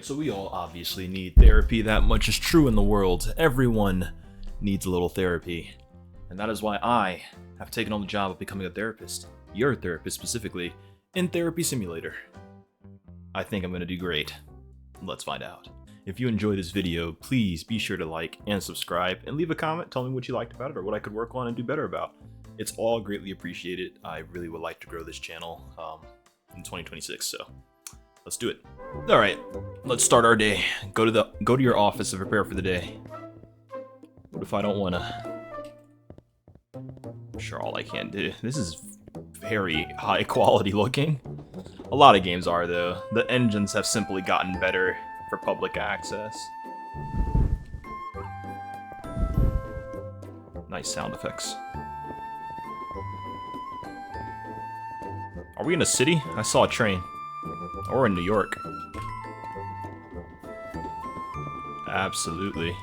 So we all obviously need therapy. That much is true in the world. Everyone needs a little therapy. And that is why I have taken on the job of becoming a therapist. Your therapist specifically, in Therapy Simulator. I think I'm going to do great. Let's find out. If you enjoyed this video, please be sure to like and subscribe and leave a comment telling me what you liked about it or what I could work on and do better about. It's all greatly appreciated. I really would like to grow this channel in 2026, so let's do it. All right, let's start our day. Go to your office and prepare for the day. What if I don't wanna? Sure, all I can do. This is very high quality looking. A lot of games are though. The engines have simply gotten better for public access. Nice sound effects. Are we in a city? I saw a train. Or in New York. Absolutely.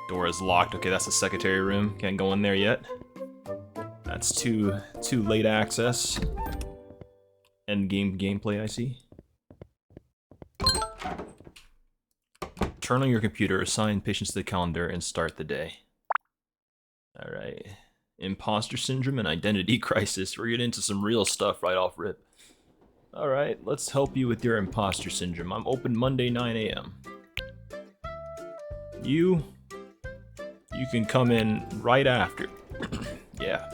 Door is locked. Okay, that's the secretary room. Can't go in there yet. That's too late access. End game gameplay, I see. Turn on your computer, assign patients to the calendar, and start the day. Alright. Imposter syndrome and identity crisis. We're getting into some real stuff right off rip. Alright, let's help you with your imposter syndrome. I'm open Monday 9 a.m. You can come in right after. Yeah.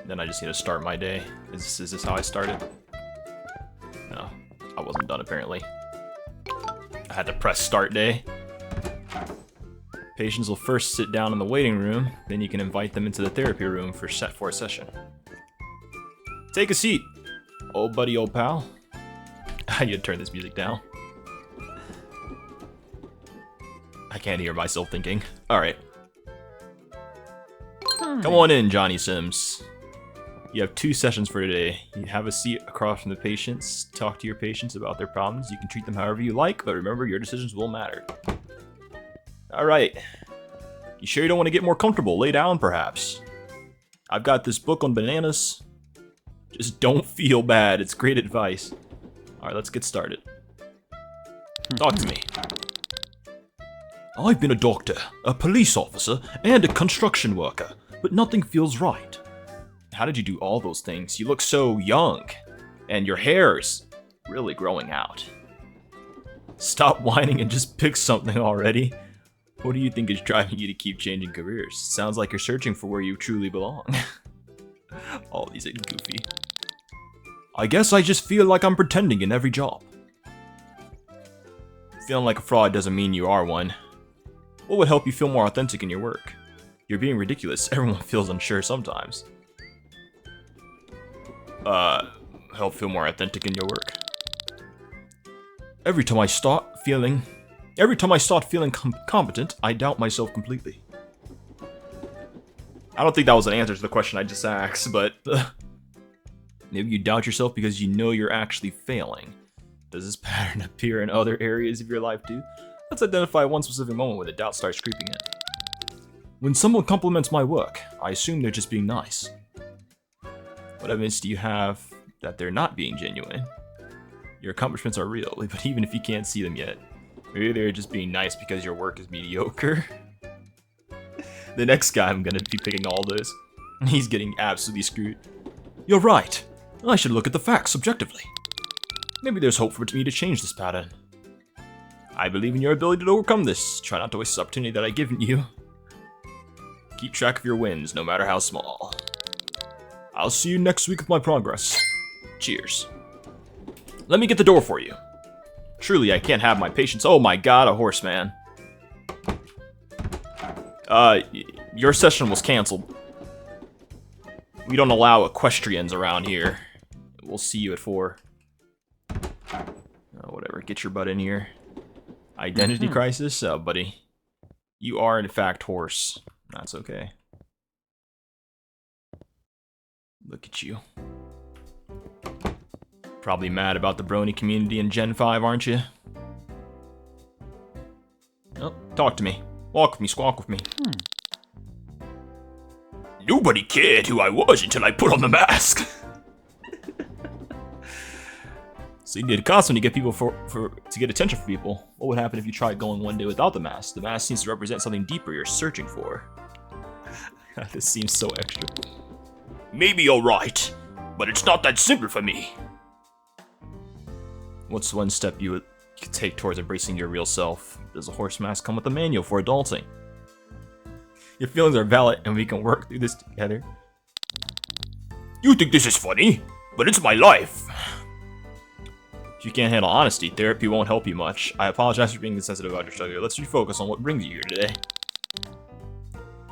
Then I just need to start my day. Is this how I started? No, I wasn't done apparently. I had to press start day. Patients will first sit down in the waiting room, then you can invite them into the therapy room for a session. Take a seat, old buddy, old pal. I need to turn this music down. I can't hear myself thinking. Alright. Come on in, Johnny Sims. You have 2 sessions for today. You have a seat across from the patients. Talk to your patients about their problems. You can treat them however you like, but remember, your decisions will matter. Alright. You sure you don't want to get more comfortable? Lay down, perhaps. I've got this book on bananas. Just don't feel bad. It's great advice. Alright, let's get started. Talk to me. I've been a doctor, a police officer, and a construction worker, but nothing feels right. How did you do all those things? You look so young, and your hair's really growing out. Stop whining and just pick something already. What do you think is driving you to keep changing careers? Sounds like you're searching for where you truly belong. All these are goofy. I guess I just feel like I'm pretending in every job. Feeling like a fraud doesn't mean you are one. What would help you feel more authentic in your work? You're being ridiculous. Everyone feels unsure sometimes. Help feel more authentic in your work. Every time I start feeling competent, I doubt myself completely. I don't think that was an answer to the question I just asked, but maybe you doubt yourself because you know you're actually failing. Does this pattern appear in other areas of your life too? Let's identify one specific moment where the doubt starts creeping in. When someone compliments my work, I assume they're just being nice. What evidence do you have that they're not being genuine? Your accomplishments are real, but even if you can't see them yet, maybe they're just being nice because your work is mediocre. The next guy I'm gonna be picking all this. He's getting absolutely screwed. You're right. I should look at the facts subjectively. Maybe there's hope for me to change this pattern. I believe in your ability to overcome this. Try not to waste this opportunity that I've given you. Keep track of your wins, no matter how small. I'll see you next week with my progress. Cheers. Let me get the door for you. Truly, I can't have my patients. Oh my god, a horseman. Your session was canceled. We don't allow equestrians around here. We'll see you at 4. Whatever, get your butt in here. Identity crisis? Oh, buddy. You are, in fact, horse. That's okay. Look at you. Probably mad about the brony community in Gen 5, aren't you? Oh, talk to me. Walk with me, squawk with me. Nobody cared who I was until I put on the mask. So you need a costume to get people to get attention for people. What would happen if you tried going one day without the mask? The mask seems to represent something deeper you're searching for. This seems so extra. Maybe you're right, but it's not that simple for me. What's one step you would take towards embracing your real self? Does a horse mask come with a manual for adulting? Your feelings are valid and we can work through this together. You think this is funny, but it's my life. If you can't handle honesty, therapy won't help you much. I apologize for being insensitive about your struggle. Let's refocus on what brings you here today.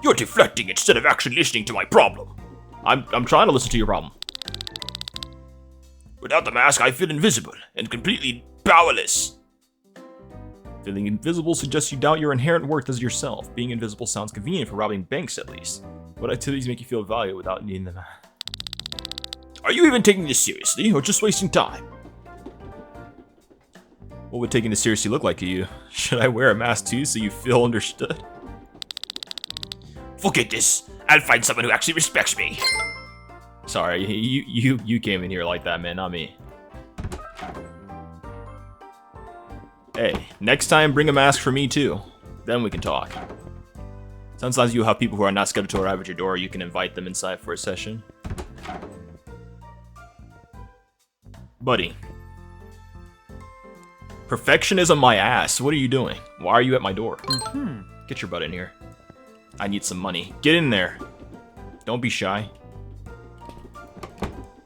You're deflecting instead of actually listening to my problem. I'm trying to listen to your problem. Without the mask, I feel invisible and completely powerless. Feeling invisible suggests you doubt your inherent worth as yourself. Being invisible sounds convenient for robbing banks, at least. What activities make you feel valuable without needing them? Are you even taking this seriously, or just wasting time? What would taking this seriously look like to you? Should I wear a mask too so you feel understood? Forget this. I'll find someone who actually respects me. Sorry, you came in here like that, man, not me. Hey, next time bring a mask for me too. Then we can talk. Sometimes you have people who are not scheduled to arrive at your door. You can invite them inside for a session. Buddy. Perfectionism my ass. What are you doing? Why are you at my door? Get your butt in here. I need some money. Get in there. Don't be shy.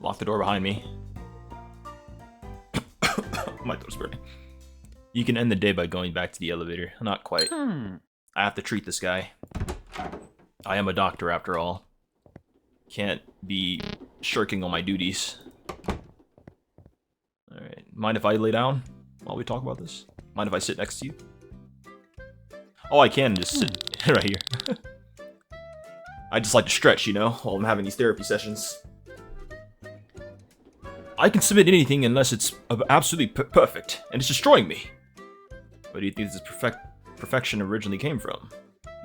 Lock the door behind me. My throat's burning. You can end the day by going back to the elevator. Not quite. I have to treat this guy. I am a doctor after all. Can't be shirking on my duties. Alright. Mind if I lay down while we talk about this? Mind if I sit next to you? Oh, I can just sit right here. I just like to stretch, you know, while I'm having these therapy sessions. I can submit anything unless it's absolutely perfect, and it's destroying me. Where do you think this perfection originally came from?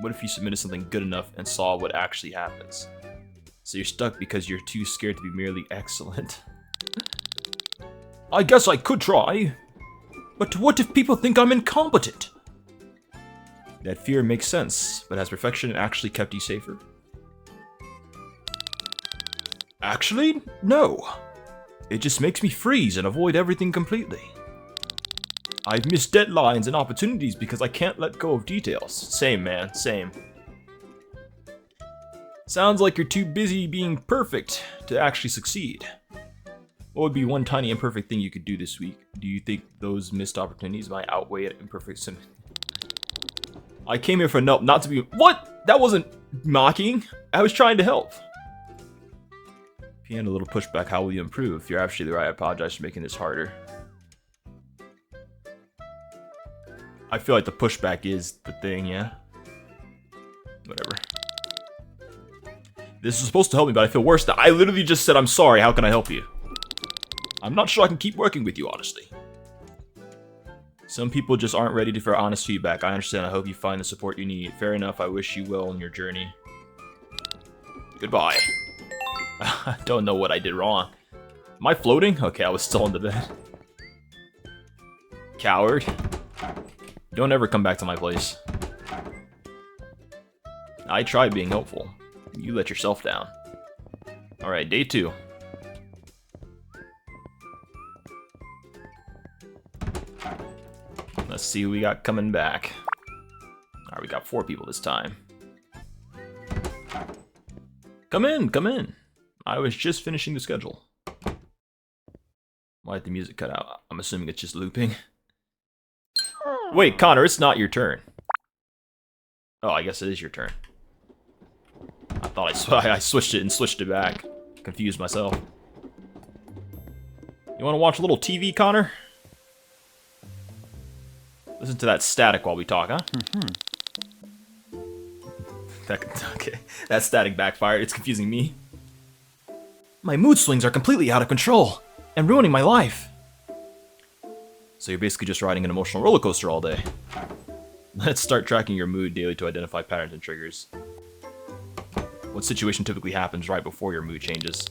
What if you submitted something good enough and saw what actually happens? So you're stuck because you're too scared to be merely excellent. I guess I could try. But what if people think I'm incompetent? That fear makes sense, but has perfection actually kept you safer? Actually, no. It just makes me freeze and avoid everything completely. I've missed deadlines and opportunities because I can't let go of details. Same, man, same. Sounds like you're too busy being perfect to actually succeed. What would be one tiny imperfect thing you could do this week? Do you think those missed opportunities might outweigh an imperfect sim? I came here for no, not to be— What? That wasn't mocking. I was trying to help. If you had a little pushback, how will you improve? If you're actually right, I apologize for making this harder. I feel like the pushback is the thing, yeah? Whatever. This is supposed to help me, but I feel worse now. I literally just said, I'm sorry, how can I help you? I'm not sure I can keep working with you, honestly. Some people just aren't ready for honest feedback. I understand. I hope you find the support you need. Fair enough. I wish you well in your journey. Goodbye. I don't know what I did wrong. Am I floating? Okay, I was still in the bed. Coward. Don't ever come back to my place. I tried being helpful. You let yourself down. Alright, day 2. Let's see who we got coming back. Alright, we got 4 people this time. Come in, come in. I was just finishing the schedule. Why did the music cut out? I'm assuming it's just looping. Wait, Connor, it's not your turn. Oh, I guess it is your turn. I thought I switched it and switched it back. Confused myself. You want to watch a little TV, Connor? Listen to that static while we talk, huh? Okay, that static backfired. It's confusing me. My mood swings are completely out of control and ruining my life. So you're basically just riding an emotional roller coaster all day. Let's start tracking your mood daily to identify patterns and triggers. What situation typically happens right before your mood changes?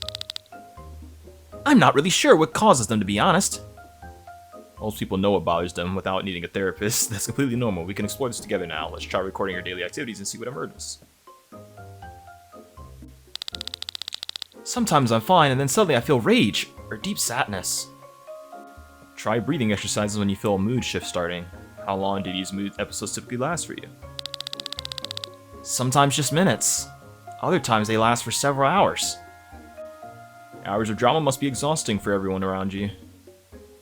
I'm not really sure what causes them, to be honest. Most people know what bothers them without needing a therapist. That's completely normal. We can explore this together now. Let's try recording your daily activities and see what emerges. Sometimes I'm fine, and then suddenly I feel rage, or deep sadness. Try breathing exercises when you feel a mood shift starting. How long do these mood episodes typically last for you? Sometimes just minutes. Other times they last for several hours. Hours of drama must be exhausting for everyone around you.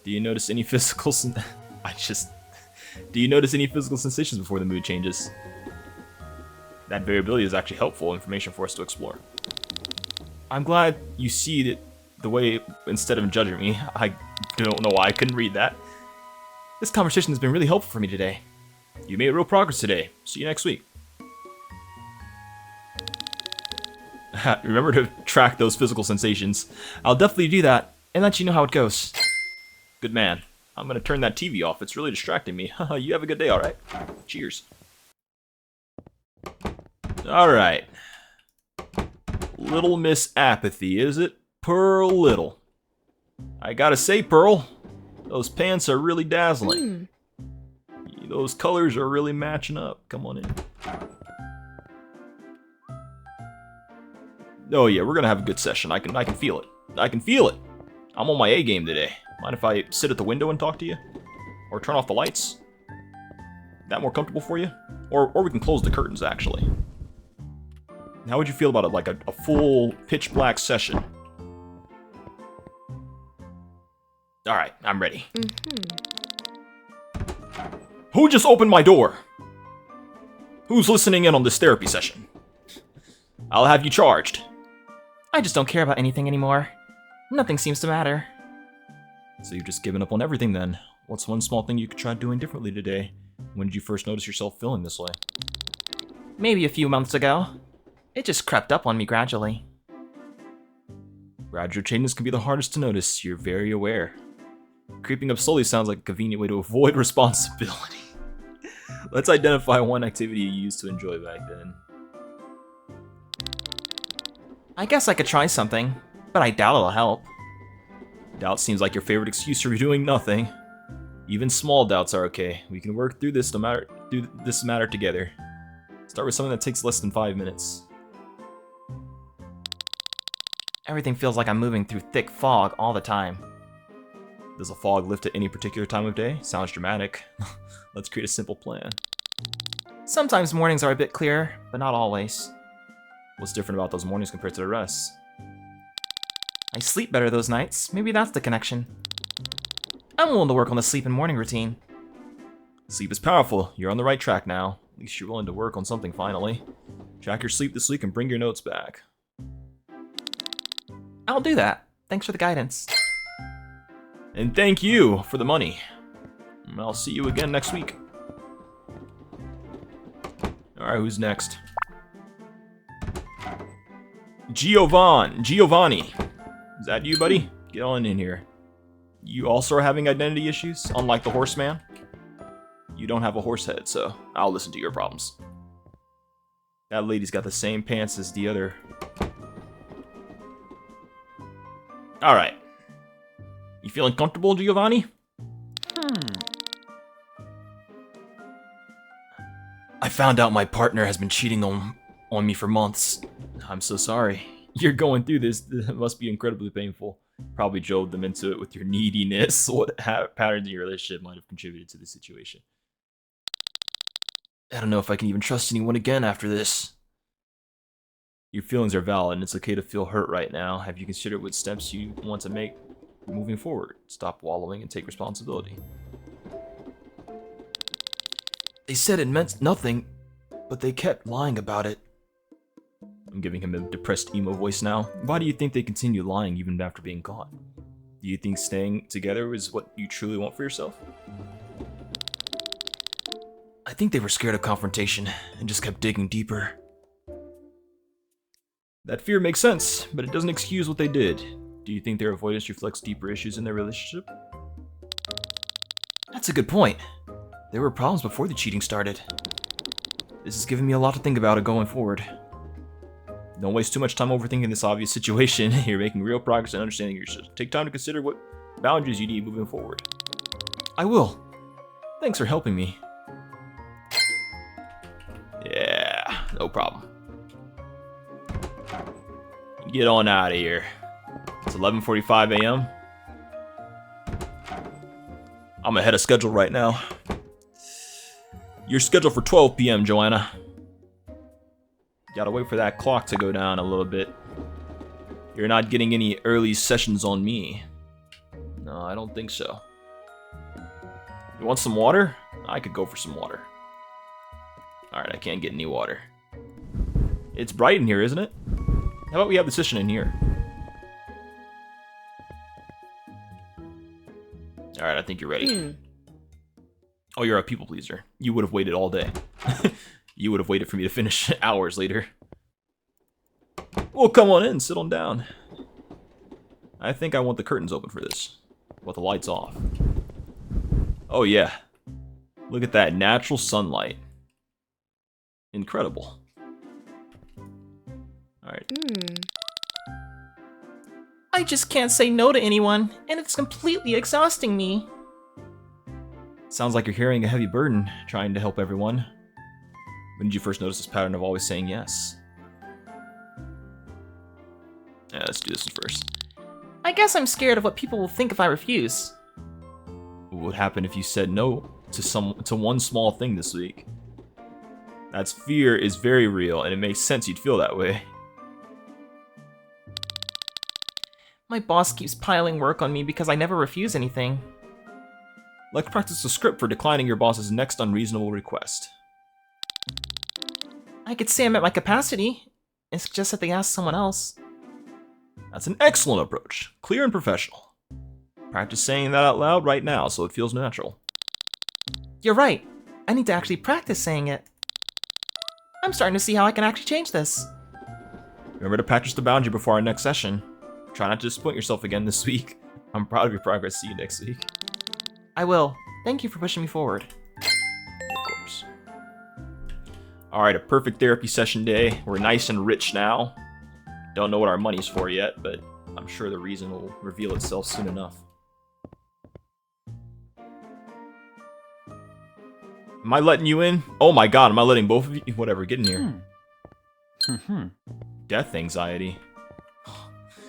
Do you notice any physical Do you notice any physical sensations before the mood changes? That variability is actually helpful information for us to explore. I'm glad you see it the way, instead of judging me. I don't know why I couldn't read that. This conversation has been really helpful for me today. You made real progress today. See you next week. Remember to track those physical sensations. I'll definitely do that and let you know how it goes. Good man. I'm gonna turn that TV off. It's really distracting me. You have a good day, alright? Cheers. Alright. Little Miss Apathy, is it? Pearl Little. I gotta say, Pearl, those pants are really dazzling. Those colors are really matching up. Come on in. Oh yeah, we're gonna have a good session. I can feel it. I can feel it. I'm on my A game today. Mind if I sit at the window and talk to you? Or turn off the lights? That more comfortable for you? Or we can close the curtains, actually. How would you feel about it, like a full pitch black session? Alright, I'm ready. Who just opened my door? Who's listening in on this therapy session? I'll have you charged. I just don't care about anything anymore. Nothing seems to matter. So you've just given up on everything then. What's one small thing you could try doing differently today? When did you first notice yourself feeling this way? Maybe a few months ago. It just crept up on me gradually. Gradual changes can be the hardest to notice. You're very aware. Creeping up slowly sounds like a convenient way to avoid responsibility. Let's identify one activity you used to enjoy back then. I guess I could try something, but I doubt it'll help. Doubt seems like your favorite excuse for doing nothing. Even small doubts are okay. We can work through this matter together. Start with something that takes less than 5 minutes. Everything feels like I'm moving through thick fog all the time. Does a fog lift at any particular time of day? Sounds dramatic. Let's create a simple plan. Sometimes mornings are a bit clearer, but not always. What's different about those mornings compared to the rest? I sleep better those nights. Maybe that's the connection. I'm willing to work on the sleep and morning routine. Sleep is powerful. You're on the right track now. At least you're willing to work on something finally. Track your sleep this week and bring your notes back. I'll do that. Thanks for the guidance. And thank you for the money. I'll see you again next week. Alright, who's next? Giovanni. Is that you, buddy? Get on in here. You also are having identity issues, unlike the horseman? You don't have a horse head, so I'll listen to your problems. That lady's got the same pants as the other. Alright. You feeling comfortable, Giovanni? I found out my partner has been cheating on me for months. I'm so sorry. You're going through this. It must be incredibly painful. Probably drove them into it with your neediness. What patterns in your relationship might have contributed to the situation? I don't know if I can even trust anyone again after this. Your feelings are valid, and it's okay to feel hurt right now. Have you considered what steps you want to make moving forward? Stop wallowing and take responsibility. They said it meant nothing, but they kept lying about it. I'm giving him a depressed emo voice now. Why do you think they continue lying even after being caught? Do you think staying together is what you truly want for yourself? I think they were scared of confrontation and just kept digging deeper. That fear makes sense, but it doesn't excuse what they did. Do you think their avoidance reflects deeper issues in their relationship? That's a good point. There were problems before the cheating started. This is giving me a lot to think about going forward. Don't waste too much time overthinking this obvious situation. You're making real progress in understanding yourself. Take time to consider what boundaries you need moving forward. I will. Thanks for helping me. Yeah, no problem. Get on out of here. It's 11:45 a.m. I'm ahead of schedule right now. You're scheduled for 12 p.m., Joanna. Gotta wait for that clock to go down a little bit. You're not getting any early sessions on me. No, I don't think so. You want some water? I could go for some water. Alright, I can't get any water. It's bright in here, isn't it? How about we have the session in here? Alright, I think you're ready. Oh, you're a people pleaser. You would have waited all day. You would have waited for me to finish hours later. Well, come on in, sit on down. I think I want the curtains open for this. With the lights off. Oh yeah. Look at that natural sunlight. Incredible. Alright. I just can't say no to anyone, and it's completely exhausting me. Sounds like you're carrying a heavy burden, trying to help everyone. When did you first notice this pattern of always saying yes? Yeah, let's do this one first. I guess I'm scared of what people will think if I refuse. What would happen if you said no to one small thing this week? That fear is very real, and it makes sense you'd feel that way. My boss keeps piling work on me because I never refuse anything. Let's practice a script for declining your boss's next unreasonable request. I could say I'm at my capacity. It's just that they ask someone else. That's an excellent approach. Clear and professional. Practice saying that out loud right now so it feels natural. You're right. I need to actually practice saying it. I'm starting to see how I can actually change this. Remember to practice the boundary before our next session. Try not to disappoint yourself again this week. I'm proud of your progress. See you next week. I will. Thank you for pushing me forward. Of course. Alright, a perfect therapy session day. We're nice and rich now. Don't know what our money's for yet, but I'm sure the reason will reveal itself soon enough. Am I letting you in? Oh my god, am I letting both of you? Whatever, get in here. Death anxiety.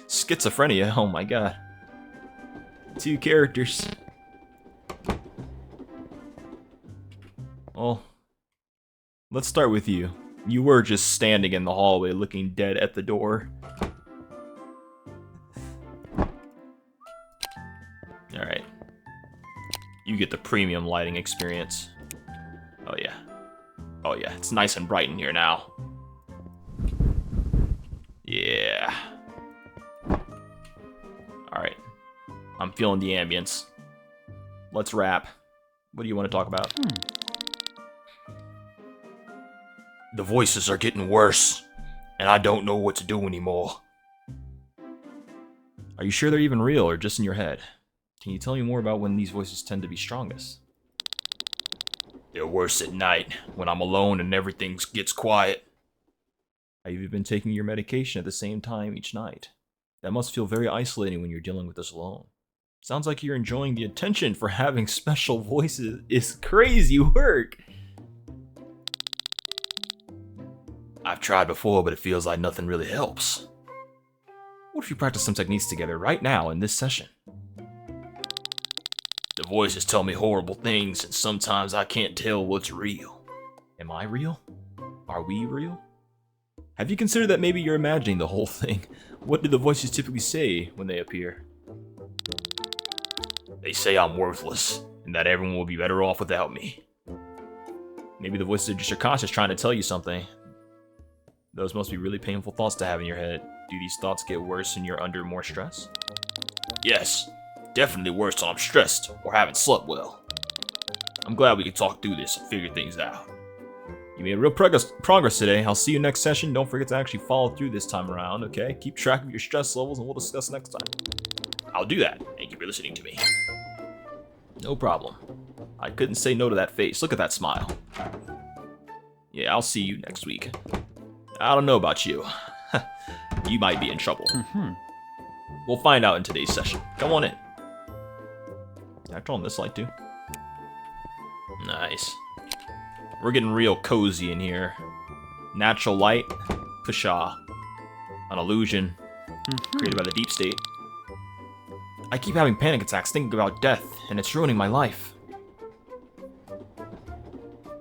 Schizophrenia, oh my god. 2 characters. Well, let's start with you. You were just standing in the hallway looking dead at the door. Alright. You get the premium lighting experience. Oh yeah. Oh yeah, it's nice and bright in here now. Yeah. Alright. I'm feeling the ambience. Let's wrap. What do you want to talk about? The voices are getting worse, and I don't know what to do anymore. Are you sure they're even real or just in your head? Can you tell me more about when these voices tend to be strongest? They're worse at night, when I'm alone and everything gets quiet. Have you been taking your medication at the same time each night? That must feel very isolating when you're dealing with this alone. Sounds like you're enjoying the attention for having special voices. It's crazy work! I've tried before, but it feels like nothing really helps. What if you practice some techniques together right now in this session? The voices tell me horrible things, and sometimes I can't tell what's real. Am I real? Are we real? Have you considered that maybe you're imagining the whole thing? What do the voices typically say when they appear? They say I'm worthless, and that everyone will be better off without me. Maybe the voices are just your conscience trying to tell you something. Those must be really painful thoughts to have in your head. Do these thoughts get worse when you're under more stress? Yes, definitely worse when I'm stressed or haven't slept well. I'm glad we could talk through this and figure things out. You made real progress today. I'll see you next session. Don't forget to actually follow through this time around, okay? Keep track of your stress levels and we'll discuss next time. I'll do that. Thank you for listening to me. No problem. I couldn't say no to that face. Look at that smile. Yeah, I'll see you next week. I don't know about you. You might be in trouble. We'll find out in today's session. Come on in. Can I turn on this light too? Nice. We're getting real cozy in here. Natural light, Pshaw. An illusion created by the deep state. I keep having panic attacks thinking about death, and it's ruining my life.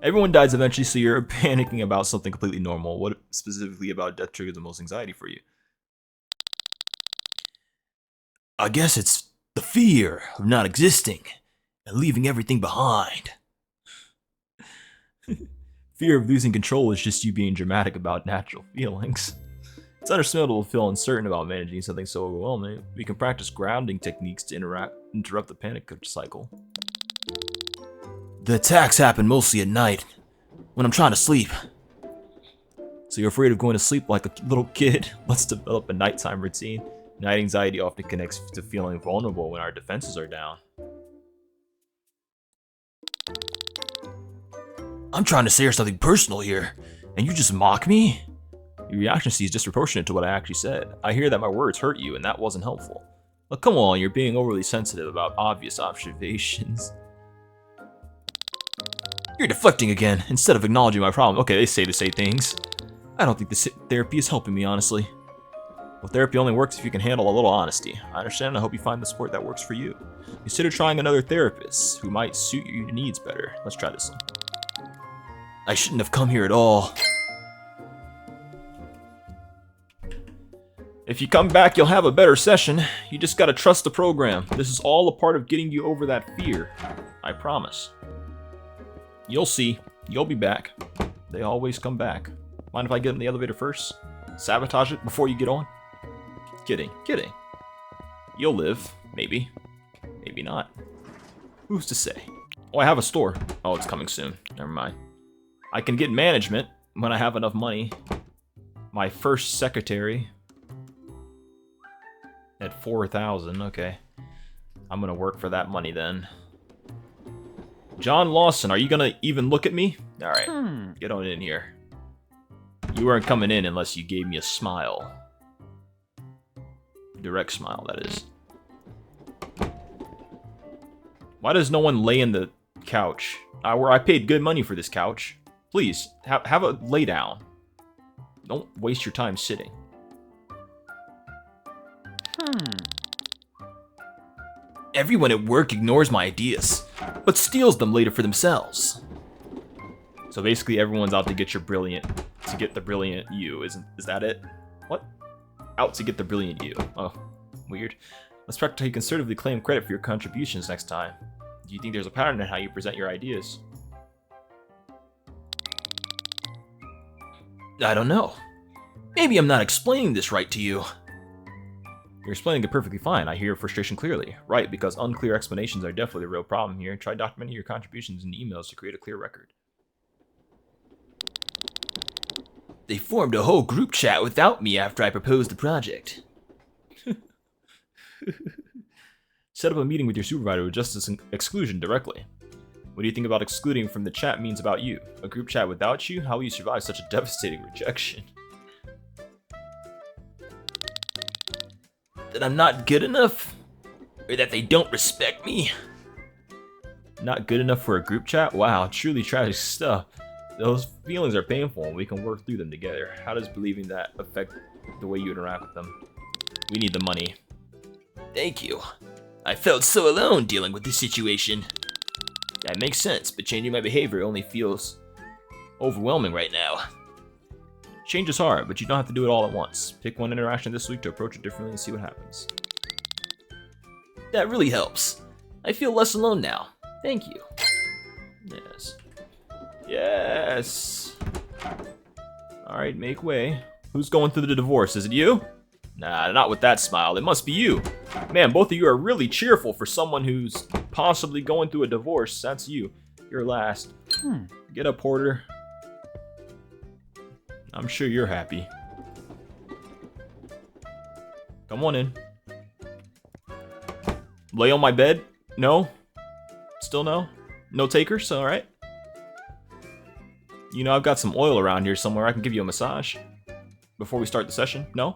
Everyone dies eventually, so you're panicking about something completely normal. What specifically about death triggers the most anxiety for you? I guess it's the fear of not existing and leaving everything behind. Fear of losing control is just you being dramatic about natural feelings. It's understandable to feel uncertain about managing something so overwhelming. We can practice grounding techniques to interrupt the panic cycle. The attacks happen mostly at night, when I'm trying to sleep. So you're afraid of going to sleep like a little kid? Let's develop a nighttime routine. Night anxiety often connects to feeling vulnerable when our defenses are down. I'm trying to say something personal here, and you just mock me? Your reaction seems disproportionate to what I actually said. I hear that my words hurt you, and that wasn't helpful. Look, come on, you're being overly sensitive about obvious observations. You're deflecting again, instead of acknowledging my problem. Okay, they say things. I don't think this therapy is helping me, honestly. Well, therapy only works if you can handle a little honesty. I understand, and I hope you find the support that works for you. Consider trying another therapist who might suit your needs better. Let's try this one. I shouldn't have come here at all. If you come back, you'll have a better session. You just gotta trust the program. This is all a part of getting you over that fear. I promise. You'll see. You'll be back. They always come back. Mind if I get in the elevator first? Sabotage it before you get on? Kidding. You'll live. Maybe. Maybe not. Who's to say? Oh, I have a store. Oh, it's coming soon. Never mind. I can get management when I have enough money. My first secretary. At 4,000, okay. I'm gonna work for that money then. John Lawson, are you gonna even look at me? Alright, get on in here. You weren't coming in unless you gave me a smile. Direct smile, that is. Why does no one lay in the couch? I paid good money for this couch. Please, have a lay down. Don't waste your time sitting. Everyone at work ignores my ideas, but steals them later for themselves. So basically everyone's out to get the brilliant you, is that it? What? Out to get the brilliant you. Oh, weird. Let's practically conservatively claim credit for your contributions next time. Do you think there's a pattern in how you present your ideas? I don't know. Maybe I'm not explaining this right to you. You're explaining it perfectly fine. I hear your frustration clearly. Right, because unclear explanations are definitely a real problem here. Try documenting your contributions in emails to create a clear record. They formed a whole group chat without me after I proposed the project. Set up a meeting with your supervisor with justice exclusion directly. What do you think about excluding from the chat means about you? A group chat without you? How will you survive such a devastating rejection? That I'm not good enough? Or that they don't respect me? Not good enough for a group chat? Wow, truly tragic stuff. Those feelings are painful and we can work through them together. How does believing that affect the way you interact with them? We need the money. Thank you. I felt so alone dealing with this situation. That makes sense, but changing my behavior only feels overwhelming right now. Change is hard, but you don't have to do it all at once. Pick one interaction this week to approach it differently and see what happens. That really helps. I feel less alone now. Thank you. Yes. Yes. Alright, make way. Who's going through the divorce? Is it you? Nah, not with that smile. It must be you. Man, both of you are really cheerful for someone who's possibly going through a divorce. That's you. You're last. Get up, Porter. I'm sure you're happy. Come on in. Lay on my bed? No? Still no? No takers? Alright. You know, I've got some oil around here somewhere. I can give you a massage before we start the session. No?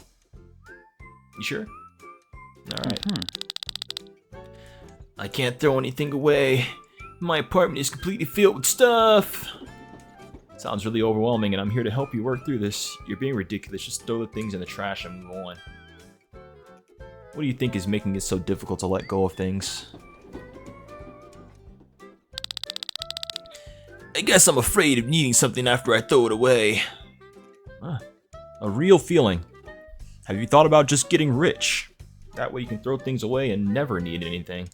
You sure? Alright. I can't throw anything away. My apartment is completely filled with stuff. Sounds really overwhelming, and I'm here to help you work through this. You're being ridiculous. Just throw the things in the trash and move on. What do you think is making it so difficult to let go of things? I guess I'm afraid of needing something after I throw it away. A real feeling. Have you thought about just getting rich? That way you can throw things away and never need anything.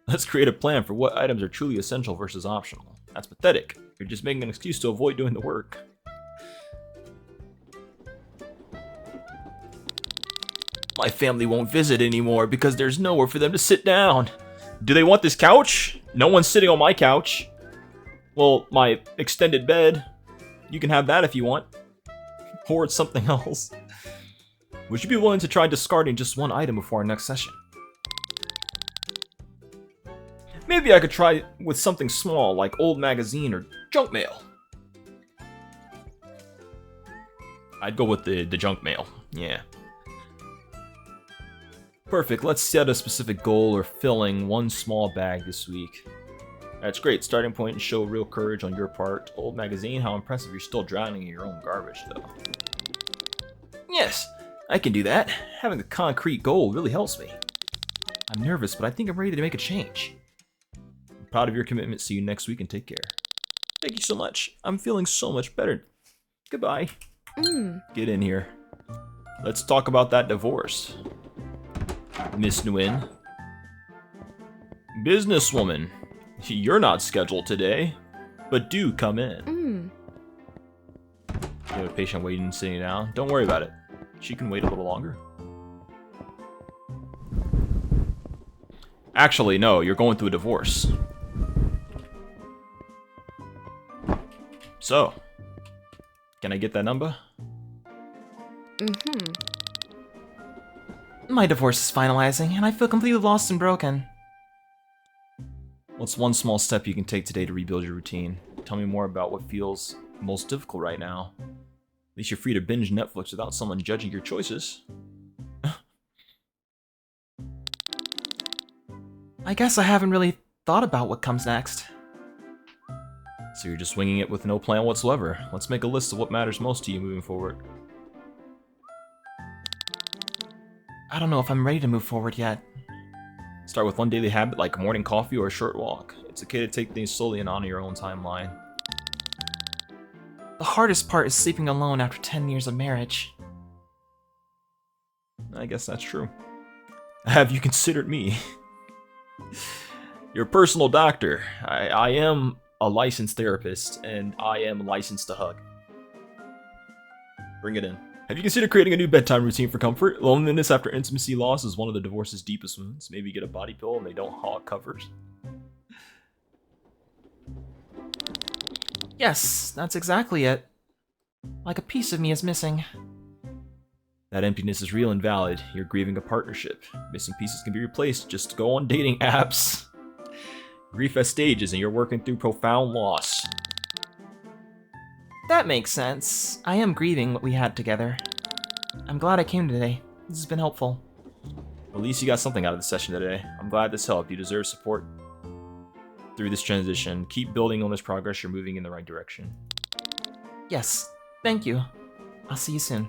Let's create a plan for what items are truly essential versus optional. That's pathetic. You're just making an excuse to avoid doing the work. My family won't visit anymore because there's nowhere for them to sit down. Do they want this couch? No one's sitting on my couch. Well, my extended bed. You can have that if you want. Or it's something else. Would you be willing to try discarding just one item before our next session? Maybe I could try with something small, like old magazine or junk mail. I'd go with the junk mail, yeah. Perfect, let's set a specific goal or filling one small bag this week. That's great, starting point and show real courage on your part. Old magazine, how impressive, you're still drowning in your own garbage though. Yes, I can do that. Having a concrete goal really helps me. I'm nervous, but I think I'm ready to make a change. I'm proud of your commitment. See you next week and take care. Thank you so much. I'm feeling so much better. Goodbye. Get in here. Let's talk about that divorce. Miss Nguyen. Businesswoman. You're not scheduled today, but do come in. You have a patient waiting, sitting down. Don't worry about it. She can wait a little longer. Actually, no, you're going through a divorce. So, can I get that number? My divorce is finalizing, and I feel completely lost and broken. What's one small step you can take today to rebuild your routine? Tell me more about what feels most difficult right now. At least you're free to binge Netflix without someone judging your choices. I guess I haven't really thought about what comes next. So you're just winging it with no plan whatsoever. Let's make a list of what matters most to you moving forward. I don't know if I'm ready to move forward yet. Start with one daily habit like morning coffee or a short walk. It's okay to take things slowly and honor your own timeline. The hardest part is sleeping alone after 10 years of marriage. I guess that's true. Have you considered me? Your personal doctor. I am a licensed therapist, and I am licensed to hug. Bring it in. Have you considered creating a new bedtime routine for comfort? Loneliness after intimacy loss is one of the divorce's deepest wounds. Maybe get a body pillow and they don't hog covers. Yes, that's exactly it. Like a piece of me is missing. That emptiness is real and valid. You're grieving a partnership. Missing pieces can be replaced. Just go on dating apps. Grief has stages and you're working through profound loss. That makes sense. I am grieving what we had together. I'm glad I came today. This has been helpful. At least you got something out of the session today. I'm glad this helped. You deserve support through this transition. Keep building on this progress. You're moving in the right direction. Yes, thank you. I'll see you soon.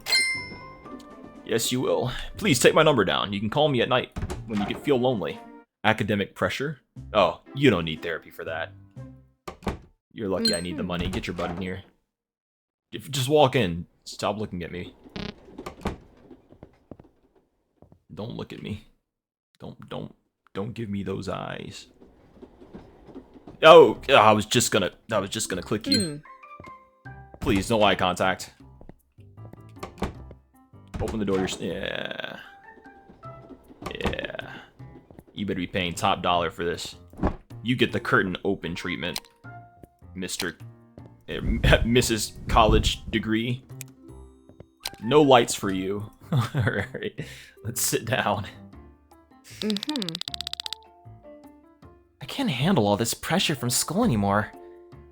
Yes, you will. Please take my number down. You can call me at night when you feel lonely. Academic pressure? Oh, you don't need therapy for that. You're lucky I need the money. Get your butt in here. Just walk in. Stop looking at me. Don't look at me. Don't give me those eyes. Oh, I was just gonna click you. Please, no eye contact. Open the door. Yeah. You better be paying top dollar for this. You get the curtain open treatment, Mrs. College degree. No lights for you. Alright, let's sit down. I can't handle all this pressure from school anymore.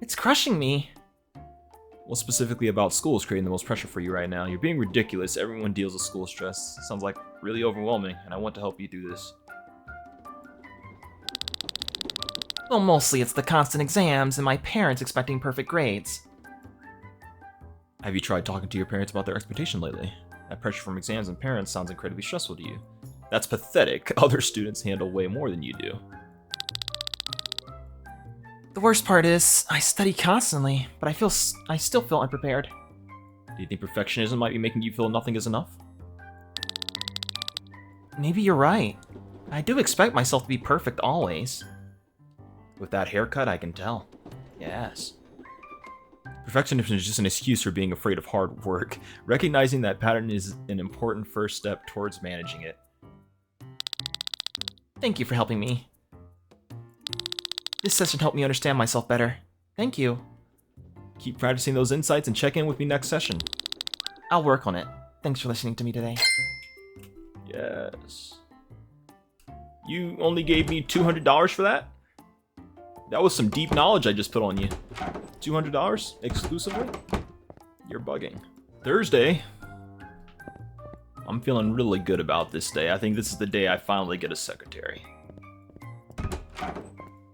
It's crushing me. What specifically about school is creating the most pressure for you right now? You're being ridiculous. Everyone deals with school stress. Sounds like really overwhelming, and I want to help you through this. Well, mostly it's the constant exams and my parents expecting perfect grades. Have you tried talking to your parents about their expectation lately? That pressure from exams and parents sounds incredibly stressful to you. That's pathetic. Other students handle way more than you do. The worst part is, I study constantly, but I still feel unprepared. Do you think perfectionism might be making you feel nothing is enough? Maybe you're right. I do expect myself to be perfect always. With that haircut, I can tell. Yes. Perfectionism is just an excuse for being afraid of hard work. Recognizing that pattern is an important first step towards managing it. Thank you for helping me. This session helped me understand myself better. Thank you. Keep practicing those insights and check in with me next session. I'll work on it. Thanks for listening to me today. Yes. You only gave me $200 for that? That was some deep knowledge I just put on you. $200 exclusively? You're bugging. Thursday. I'm feeling really good about this day. I think this is the day I finally get a secretary.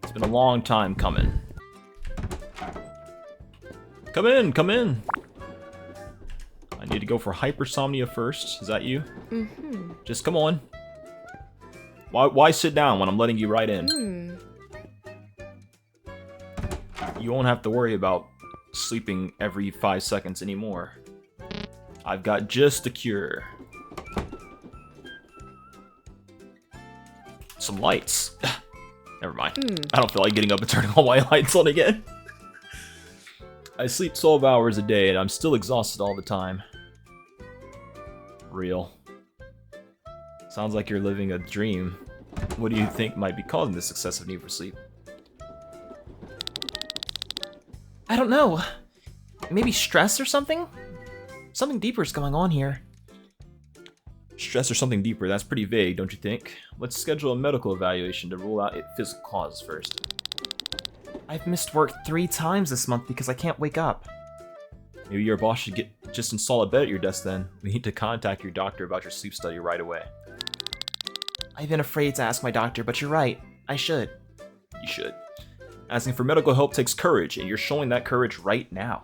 It's been a long time coming. Come in, come in. I need to go for hypersomnia first. Is that you? Mm-hmm. Just come on. Why sit down when I'm letting you right in? You won't have to worry about sleeping every 5 seconds anymore. I've got just the cure. Some lights. Never mind. I don't feel like getting up and turning all my lights on again. I sleep 12 hours a day and I'm still exhausted all the time. Real. Sounds like you're living a dream. What do you think might be causing this excessive need for sleep? I don't know. Maybe stress or something? Something deeper is going on here. Stress or something deeper, that's pretty vague, don't you think? Let's schedule a medical evaluation to rule out physical causes first. I've missed work 3 times this month because I can't wake up. Maybe your boss should just install a bed at your desk then. We need to contact your doctor about your sleep study right away. I've been afraid to ask my doctor, but you're right. I should. You should. Asking for medical help takes courage, and you're showing that courage right now.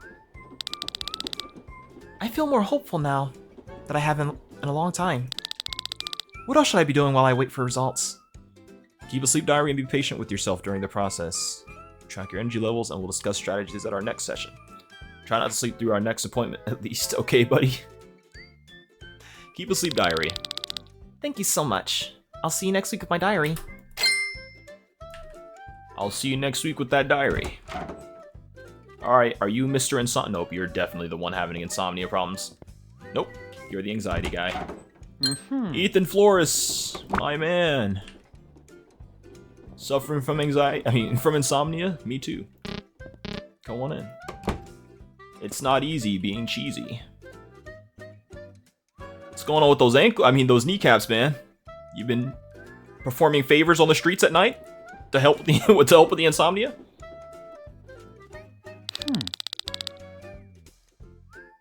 I feel more hopeful now than I have in a long time. What else should I be doing while I wait for results? Keep a sleep diary and be patient with yourself during the process. Track your energy levels, and we'll discuss strategies at our next session. Try not to sleep through our next appointment, at least. Okay, buddy? Keep a sleep diary. Thank you so much. I'll see you next week with my diary. I'll see you next week with that diary. Alright, are you Mr. Insomnia? Nope, you're definitely the one having insomnia problems. Nope, you're the anxiety guy. Ethan Flores, my man. Suffering from from insomnia? Me too. Come on in. It's not easy being cheesy. What's going on with those kneecaps, man? You've been performing favors on the streets at night to help with the insomnia?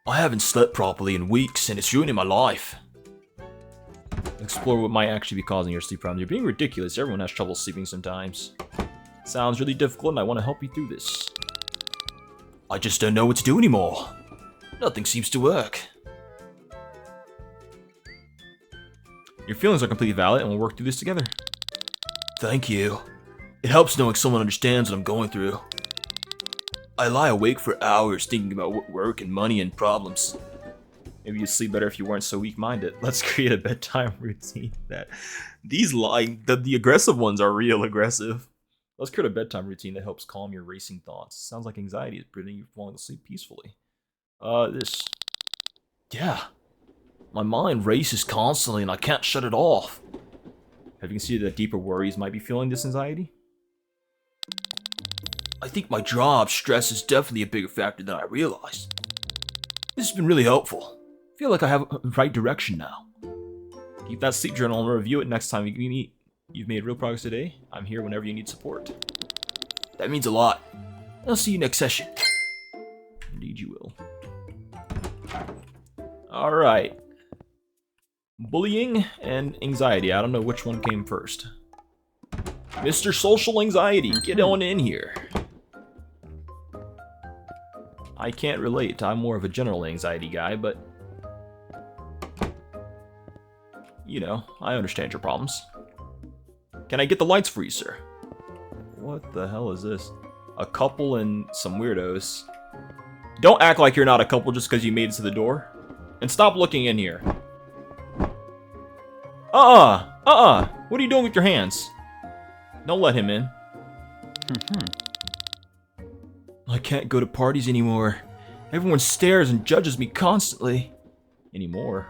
I haven't slept properly in weeks, and it's ruining my life. Explore what might actually be causing your sleep problems. You're being ridiculous. Everyone has trouble sleeping sometimes. Sounds really difficult, and I want to help you through this. I just don't know what to do anymore. Nothing seems to work. Your feelings are completely valid, and we'll work through this together. Thank you. It helps knowing someone understands what I'm going through. I lie awake for hours thinking about work and money and problems. Maybe you'd sleep better if you weren't so weak-minded. Let's create a bedtime routine that... The aggressive ones are real aggressive. Let's create a bedtime routine that helps calm your racing thoughts. Sounds like anxiety is preventing you from falling asleep peacefully. Yeah. My mind races constantly and I can't shut it off. Have you considered that deeper worries might be fueling this anxiety? I think my job stress is definitely a bigger factor than I realized. This has been really helpful. I feel like I have a right direction now. Keep that sleep journal and review it next time we meet. You've made real progress today. I'm here whenever you need support. That means a lot. I'll see you next session. Indeed you will. Alright. Bullying and anxiety. I don't know which one came first. Mr. Social Anxiety, get on in here. I can't relate. I'm more of a general anxiety guy, but... You know, I understand your problems. Can I get the lights for you, sir? What the hell is this? A couple and some weirdos. Don't act like you're not a couple just because you made it to the door. And stop looking in here. What are you doing with your hands? Don't let him in. I can't go to parties anymore. Everyone stares and judges me constantly. Anymore.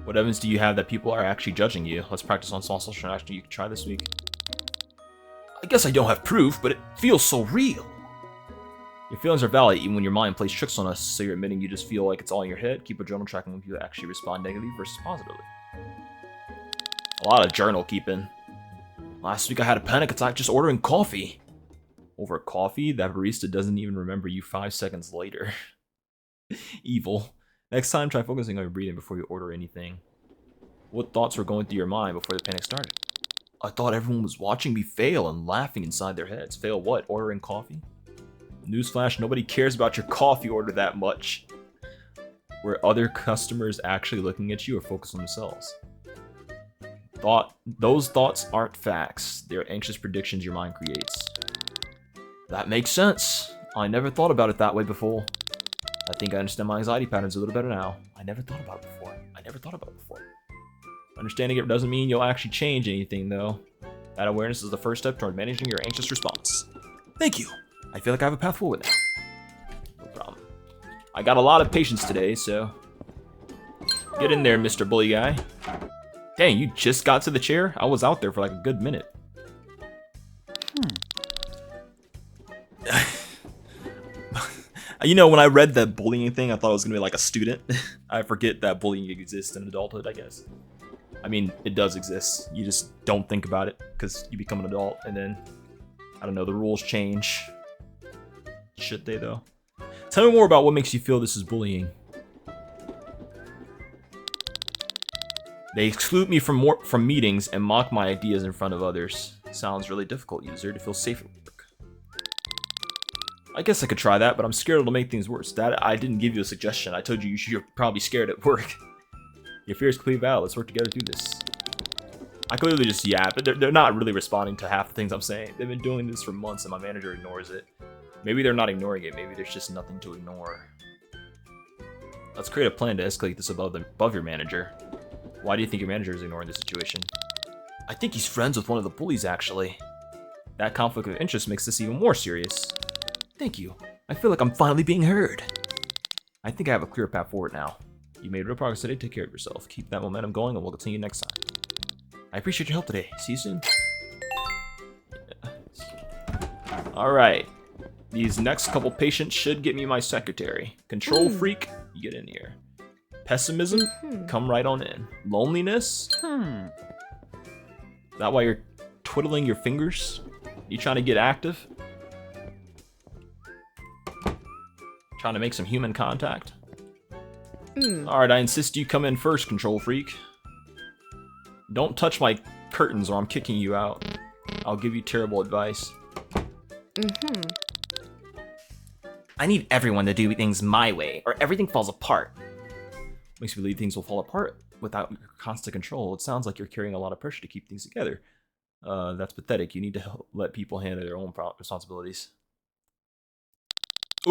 What evidence do you have that people are actually judging you? Let's practice on small social interaction you can try this week. I guess I don't have proof, but it feels so real. Your feelings are valid even when your mind plays tricks on us, so you're admitting you just feel like it's all in your head. Keep a journal tracking when people actually respond negatively versus positively. A lot of journal keeping. Last week I had a panic attack just ordering coffee. Over coffee? That barista doesn't even remember you 5 seconds later. Evil. Next time, try focusing on your breathing before you order anything. What thoughts were going through your mind before the panic started? I thought everyone was watching me fail and laughing inside their heads. Fail what? Ordering coffee? Newsflash, nobody cares about your coffee order that much. Were other customers actually looking at you or focused on themselves? Those thoughts aren't facts. They're anxious predictions your mind creates. That makes sense. I never thought about it that way before. I think I understand my anxiety patterns a little better now. I never thought about it before. Understanding it doesn't mean you'll actually change anything, though. That awareness is the first step toward managing your anxious response. Thank you. I feel like I have a path forward now. No problem. I got a lot of patience today, so... Get in there, Mr. Bully Guy. Dang, you just got to the chair? I was out there for like a good minute. You know, when I read that bullying thing, I thought it was gonna be like a student. I forget that bullying exists in adulthood, I guess. I mean, it does exist. You just don't think about it because you become an adult, and then, I don't know, the rules change. Should they, though? Tell me more about what makes you feel this is bullying. They exclude me from meetings and mock my ideas in front of others. Sounds really difficult, user, to feel safe at work. I guess I could try that, but I'm scared it'll make things worse. I didn't give you a suggestion. I told you you're probably scared at work. Your fear is completely valid. Let's work together through this. I clearly just yap, but they're not really responding to half the things I'm saying. They've been doing this for months and my manager ignores it. Maybe they're not ignoring it. Maybe there's just nothing to ignore. Let's create a plan to escalate this above your manager. Why do you think your manager is ignoring the situation? I think he's friends with one of the bullies, actually. That conflict of interest makes this even more serious. Thank you. I feel like I'm finally being heard. I think I have a clear path forward now. You made real progress today. Take care of yourself. Keep that momentum going, and we'll continue next time. I appreciate your help today. See you soon. Alright. These next couple patients should get me my secretary. Control freak, you get in here. Pessimism, come right on in. Loneliness? Is that why you're twiddling your fingers? You trying to get active? Trying to make some human contact? Alright, I insist you come in first, control freak. Don't touch my curtains or I'm kicking you out. I'll give you terrible advice. I need everyone to do things my way, or everything falls apart. Makes me believe things will fall apart without your constant control. It sounds like you're carrying a lot of pressure to keep things together. That's pathetic. You need to let people handle their own responsibilities.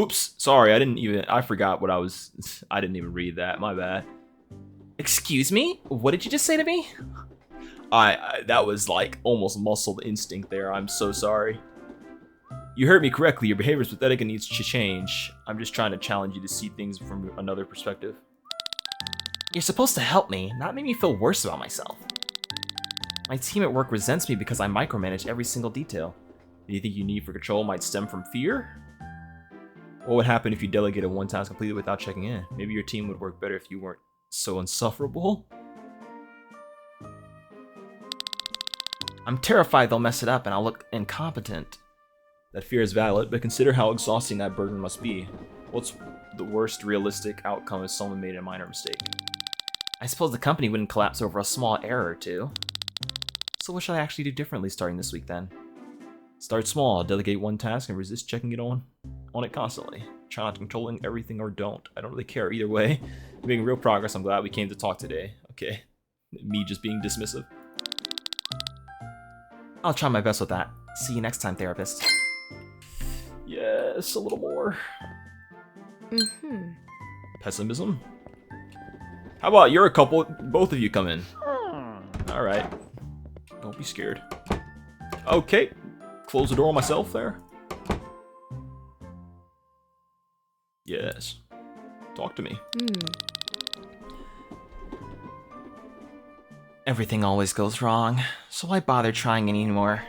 Oops, sorry, I forgot what I didn't even read that, my bad. Excuse me? What did you just say to me? That was like almost muscle instinct there, I'm so sorry. You heard me correctly, your behavior is pathetic and needs to change. I'm just trying to challenge you to see things from another perspective. You're supposed to help me, not make me feel worse about myself. My team at work resents me because I micromanage every single detail. Do you think your need for control might stem from fear? What would happen if you delegated one task completely without checking in? Maybe your team would work better if you weren't so insufferable? I'm terrified they'll mess it up and I'll look incompetent. That fear is valid, but consider how exhausting that burden must be. What's the worst realistic outcome if someone made a minor mistake? I suppose the company wouldn't collapse over a small error or two. So what should I actually do differently starting this week then? Start small, delegate one task, and resist checking it on it constantly. Try not to controlling everything or don't. I don't really care either way. We're making real progress. I'm glad we came to talk today. Okay. Me just being dismissive. I'll try my best with that. See you next time, therapist. Yes, a little more. Pessimism? How about you're a couple, both of you come in. Alright. Don't be scared. Okay. Close the door on myself there. Yes. Talk to me. Everything always goes wrong, so why bother trying anymore?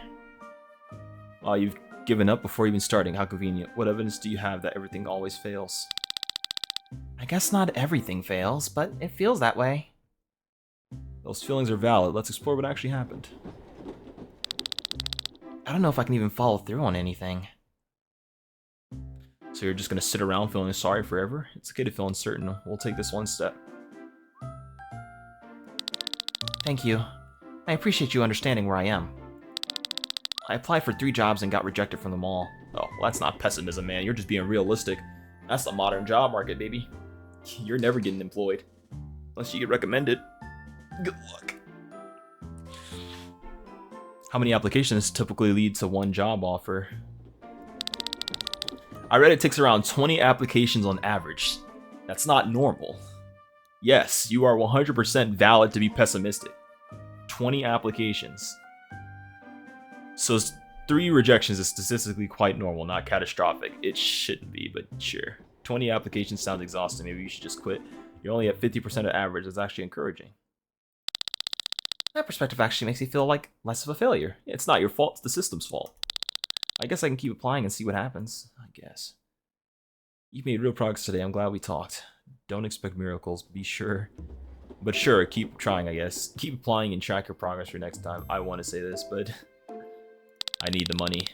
Well, you've given up before even starting. How convenient. What evidence do you have that everything always fails? I guess not everything fails, but it feels that way. Those feelings are valid. Let's explore what actually happened. I don't know if I can even follow through on anything. So you're just gonna sit around feeling sorry forever? It's okay to feel uncertain. We'll take this one step. Thank you. I appreciate you understanding where I am. I applied for 3 jobs and got rejected from them all. Oh, well, that's not pessimism, man. You're just being realistic. That's the modern job market, baby. You're never getting employed. Unless you get recommended. Good luck. How many applications typically lead to one job offer? I read it takes around 20 applications on average. That's not normal. Yes, you are 100% valid to be pessimistic. 20 applications. So 3 rejections is statistically quite normal, not catastrophic. It shouldn't be, but sure. 20 applications sounds exhausting. Maybe you should just quit. You're only at 50% of average. That's actually encouraging. That perspective actually makes me feel like less of a failure. It's not your fault, it's the system's fault. I guess I can keep applying and see what happens. I guess. You've made real progress today. I'm glad we talked. Don't expect miracles, be sure. But sure, keep trying, I guess. Keep applying and track your progress for next time. I want to say this, but I need the money.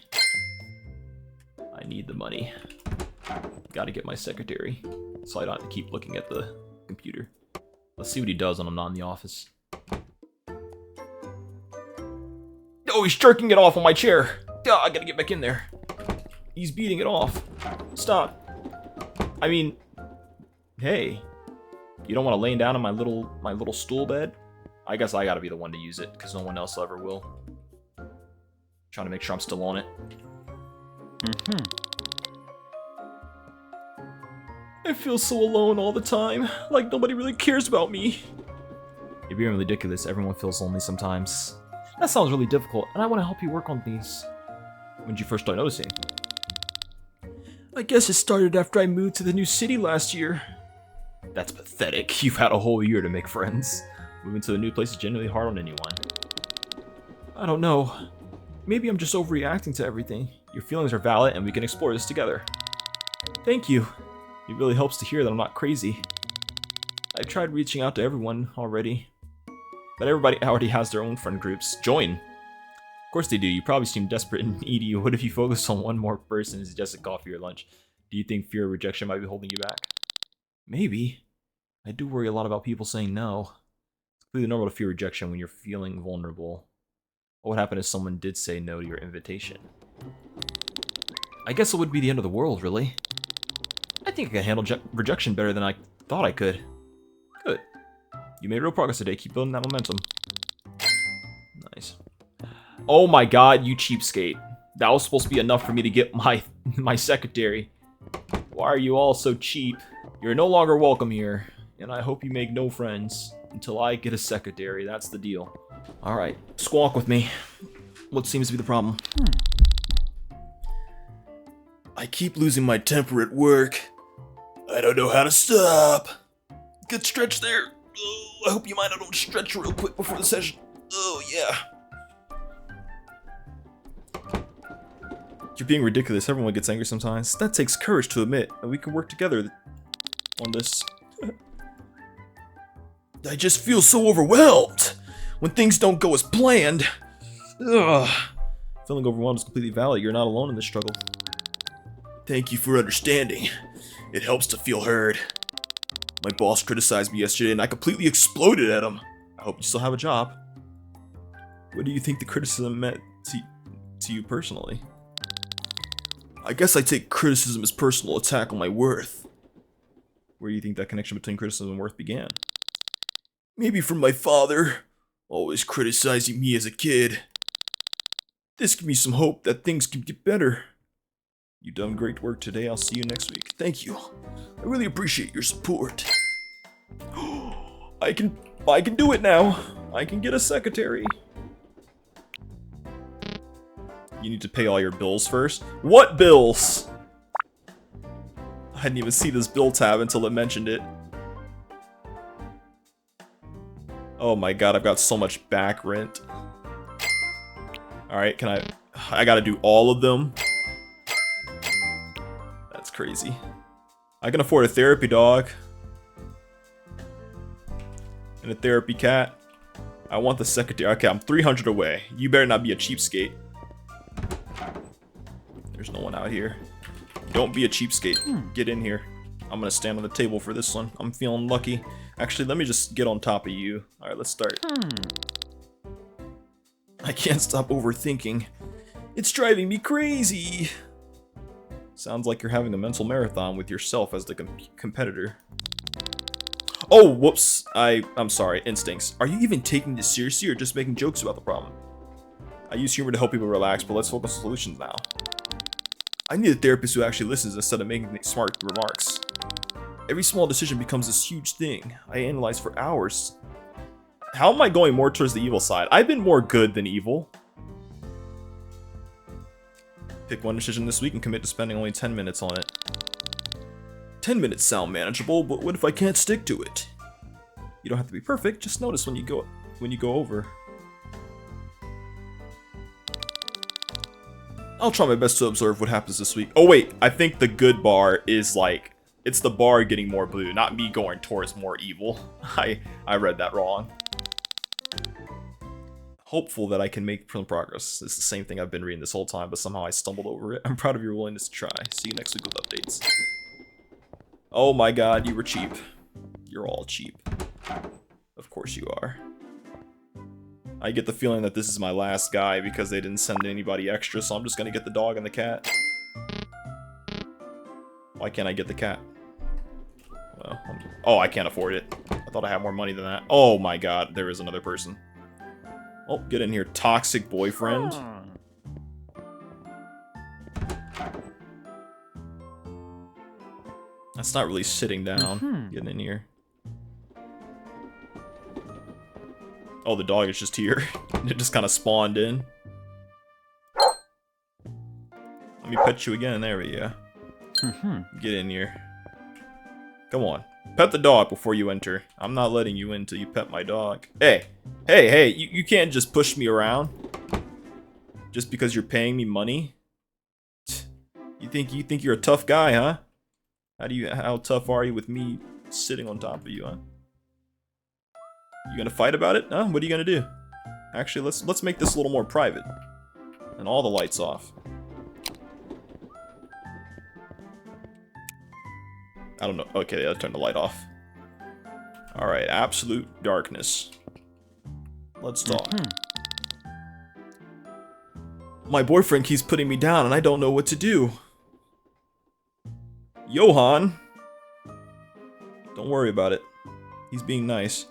I need the money. Gotta get my secretary, so I don't have to keep looking at the computer. Let's see what he does when I'm not in the office. Oh, he's jerking it off on my chair. Oh, I gotta get back in there. He's beating it off. Stop. I mean, hey, you don't want to lay down on my little stool bed? I guess I gotta be the one to use it, because no one else ever will. Trying to make sure I'm still on it. I feel so alone all the time, like nobody really cares about me. You're being ridiculous. Everyone feels lonely sometimes. That sounds really difficult, and I want to help you work on these. When did you first start noticing? I guess it started after I moved to the new city last year. That's pathetic. You've had a whole year to make friends. Moving to a new place is generally hard on anyone. I don't know. Maybe I'm just overreacting to everything. Your feelings are valid, and we can explore this together. Thank you. It really helps to hear that I'm not crazy. I tried reaching out to everyone already. But everybody already has their own friend groups. Join! Of course they do. You probably seem desperate and needy. What if you focus on one more person and suggest a coffee or lunch? Do you think fear of rejection might be holding you back? Maybe. I do worry a lot about people saying no. It's completely normal to fear rejection when you're feeling vulnerable. What would happen if someone did say no to your invitation? I guess it would be the end of the world, really. I think I can handle rejection better than I thought I could. Good. You made real progress today. Keep building that momentum. Nice. Oh my god, you cheapskate. That was supposed to be enough for me to get my secretary. Why are you all so cheap? You're no longer welcome here. And I hope you make no friends until I get a secretary. That's the deal. Alright, squawk with me. What seems to be the problem? I keep losing my temper at work. I don't know how to stop. Good stretch there. Oh, I hope you mind I don't stretch real quick before the session. Oh, yeah. You're being ridiculous. Everyone gets angry sometimes. That takes courage to admit, and we can work together on this. I just feel so overwhelmed when things don't go as planned. Ugh. Feeling overwhelmed is completely valid. You're not alone in this struggle. Thank you for understanding. It helps to feel heard. My boss criticized me yesterday and I completely exploded at him. I hope you still have a job. What do you think the criticism meant to you personally? I guess I take criticism as personal attack on my worth. Where do you think that connection between criticism and worth began? Maybe from my father, always criticizing me as a kid. This gives me some hope that things can get better. You've done great work today. I'll see you next week. Thank you. I really appreciate your support. I can do it now. I can get a secretary. You need to pay all your bills first. What bills? I didn't even see this bill tab until it mentioned it. Oh my god, I've got so much back rent. Alright, I gotta do all of them? That's crazy. I can afford a therapy dog. And a therapy cat. I want the secretary. Okay, I'm 300 away. You better not be a cheapskate. There's no one out here. Don't be a cheapskate. Get in here. I'm gonna stand on the table for this one. I'm feeling lucky. Actually, let me just get on top of you. Alright, let's start. I can't stop overthinking. It's driving me crazy. Sounds like you're having a mental marathon with yourself as the competitor. Oh, whoops. I'm sorry. Instincts. Are you even taking this seriously or just making jokes about the problem? I use humor to help people relax, but let's focus on solutions now. I need a therapist who actually listens instead of making smart remarks. Every small decision becomes this huge thing. I analyze for hours. How am I going more towards the evil side? I've been more good than evil. Pick one decision this week and commit to spending only 10 minutes on it. 10 minutes sound manageable, but what if I can't stick to it? You don't have to be perfect, just notice when you go over. I'll try my best to observe what happens this week. Oh wait, I think the good bar is like, it's the bar getting more blue, not me going towards more evil. I read that wrong. Hopeful that I can make some progress. It's the same thing I've been reading this whole time, but somehow I stumbled over it. I'm proud of your willingness to try. See you next week with updates. Oh my god, you were cheap. You're all cheap. Of course you are. I get the feeling that this is my last guy because they didn't send anybody extra, so I'm just gonna get the dog and the cat. Why can't I get the cat? Well, oh, I can't afford it. I thought I had more money than that. Oh my god, there is another person. Oh, get in here, toxic boyfriend. That's not really sitting down. Get in here. Oh, the dog is just here. It just kind of spawned in. Let me pet you again. There we go. Get in here. Come on. Pet the dog before you enter. I'm not letting you in till you pet my dog. Hey. Hey, you can't just push me around. Just because you're paying me money? You think you're a tough guy, huh? How tough are you with me sitting on top of you, huh? You gonna fight about it? Huh? What are you gonna do? Actually, let's make this a little more private. And all the lights off. I don't know. Okay, I'll turn the light off. Alright, absolute darkness. Let's talk. My boyfriend keeps putting me down and I don't know what to do. Johan! Don't worry about it. He's being nice.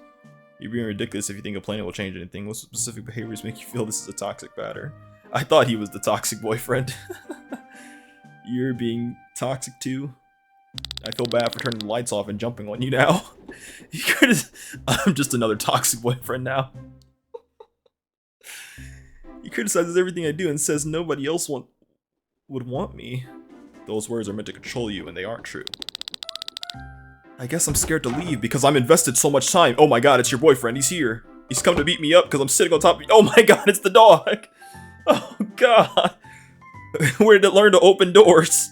You're being ridiculous if you think complaining will change anything. What specific behaviors make you feel this is a toxic pattern? I thought he was the toxic boyfriend. You're being toxic too? I feel bad for turning the lights off and jumping on you now. I'm just another toxic boyfriend now. He criticizes everything I do and says nobody else would want me. Those words are meant to control you and they aren't true. I guess I'm scared to leave because I'm invested so much time. Oh my god, it's your boyfriend. He's here. He's come to beat me up because I'm sitting on top of you. Oh my god, it's the dog. Oh god. Where did it learn to open doors?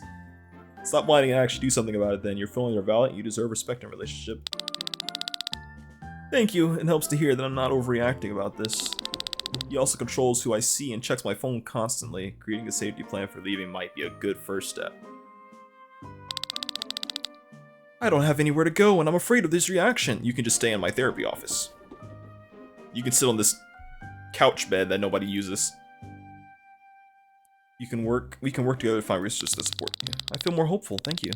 Stop whining and actually do something about it then. Your feelings are valid. You deserve respect in a relationship. Thank you. It helps to hear that I'm not overreacting about this. He also controls who I see and checks my phone constantly. Creating a safety plan for leaving might be a good first step. I don't have anywhere to go and I'm afraid of this reaction. You can just stay in my therapy office. You can sit on this couch bed that nobody uses. We can work together to find resources to support you. I feel more hopeful, thank you.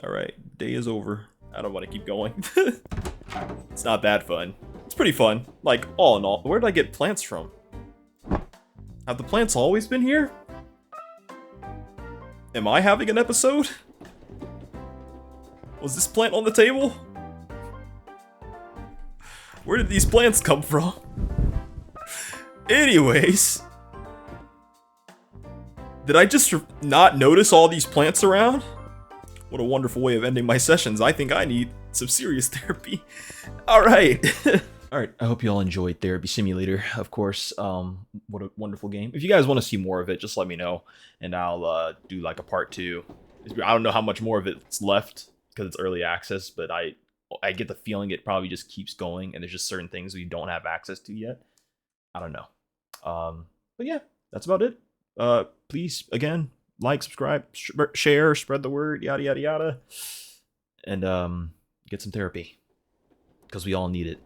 Alright, day is over. I don't want to keep going. It's not that fun. It's pretty fun. Like, all in all. Where did I get plants from? Have the plants always been here? Am I having an episode? Was this plant on the table? Where did these plants come from? Anyways. Did I just not notice all these plants around? What a wonderful way of ending my sessions. I think I need some serious therapy. Alright. Alright, I hope you all enjoyed Therapy Simulator, of course. What a wonderful game. If you guys want to see more of it, just let me know, and I'll do like a part 2. I don't know how much more of it's left, because it's early access, but I get the feeling it probably just keeps going, and there's just certain things we don't have access to yet. I don't know. But yeah, that's about it. Please, again, like, subscribe, share, spread the word, yada, yada, yada. And get some therapy, because we all need it.